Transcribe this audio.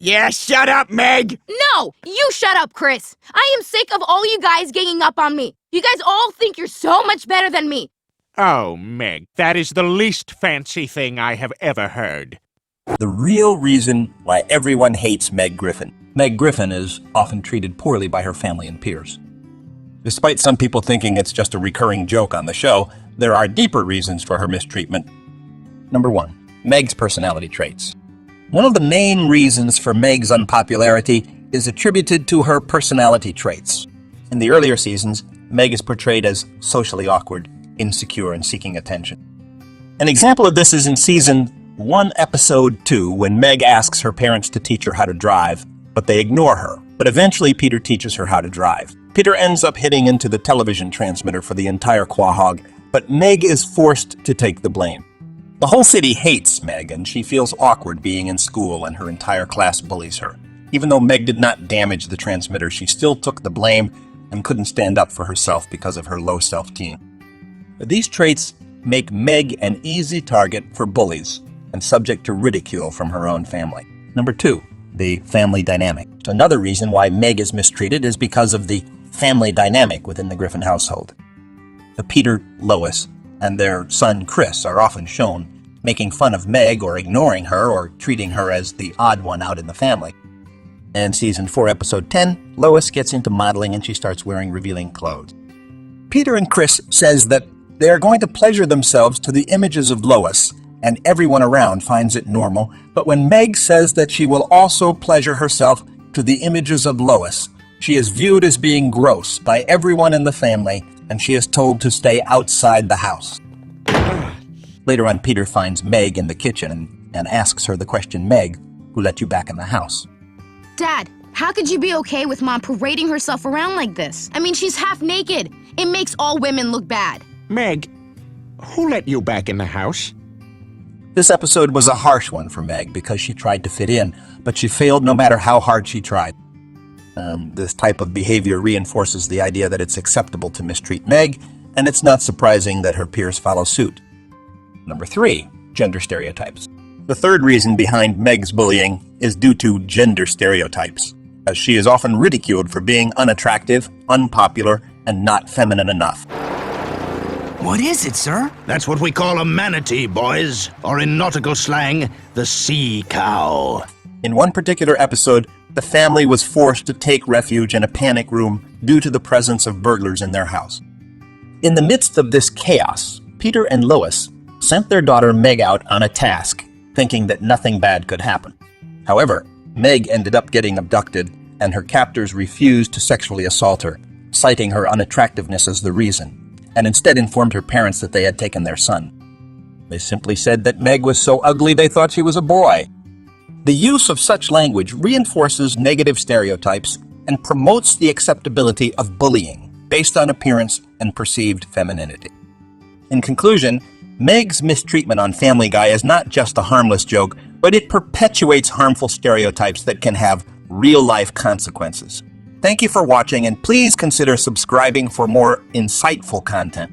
Yeah, shut up, Meg! No! You shut up, Chris! I am sick of all you guys ganging up on me. You guys all think you're so much better than me. Oh, Meg, that is the least fancy thing I have ever heard. The real reason why everyone hates Meg Griffin. Meg Griffin is often treated poorly by her family and peers. Despite some people thinking it's just a recurring joke on the show, there are deeper reasons for her mistreatment. Number 1. Meg's personality traits. One of the main reasons for Meg's unpopularity is attributed to her personality traits. In the earlier seasons, Meg is portrayed as socially awkward, insecure, and seeking attention. An example of this is in season 1, episode 2, when Meg asks her parents to teach her how to drive, but they ignore her. But eventually, Peter teaches her how to drive. Peter ends up hitting into the television transmitter for the entire quahog, but Meg is forced to take the blame. The whole city hates Meg, and she feels awkward being in school, and her entire class bullies her. Even though Meg did not damage the transmitter, she still took the blame and couldn't stand up for herself because of her low self-esteem. These traits make Meg an easy target for bullies and subject to ridicule from her own family. Number 2, the family dynamic. Another reason why Meg is mistreated is because of the family dynamic within the Griffin household. Peter, Lois, and their son Chris are often shown making fun of Meg or ignoring her or treating her as the odd one out in the family. In season 4, episode 10, Lois gets into modeling and she starts wearing revealing clothes. Peter and Chris says that they are going to pleasure themselves to the images of Lois, and everyone around finds it normal, but when Meg says that she will also pleasure herself to the images of Lois, she is viewed as being gross by everyone in the family, and she is told to stay outside the house. Later on, Peter finds Meg in the kitchen and asks her the question, "Meg, who let you back in the house?" Dad, how could you be okay with Mom parading herself around like this? I mean, she's half naked. It makes all women look bad. Meg, who let you back in the house? This episode was a harsh one for Meg because she tried to fit in, but she failed no matter how hard she tried. This type of behavior reinforces the idea that it's acceptable to mistreat Meg, and it's not surprising that her peers follow suit. Number 3, gender stereotypes. The third reason behind Meg's bullying is due to gender stereotypes, as she is often ridiculed for being unattractive, unpopular, and not feminine enough. What is it, sir? That's what we call a manatee, boys, or in nautical slang, the sea cow. In one particular episode, the family was forced to take refuge in a panic room due to the presence of burglars in their house. In the midst of this chaos, Peter and Lois sent their daughter Meg out on a task, thinking that nothing bad could happen. However, Meg ended up getting abducted, and her captors refused to sexually assault her, citing her unattractiveness as the reason, and instead informed her parents that they had taken their son. They simply said that Meg was so ugly they thought she was a boy. The use of such language reinforces negative stereotypes and promotes the acceptability of bullying based on appearance and perceived femininity. In conclusion, Meg's mistreatment on Family Guy is not just a harmless joke, but it perpetuates harmful stereotypes that can have real-life consequences. Thank you for watching, and please consider subscribing for more insightful content.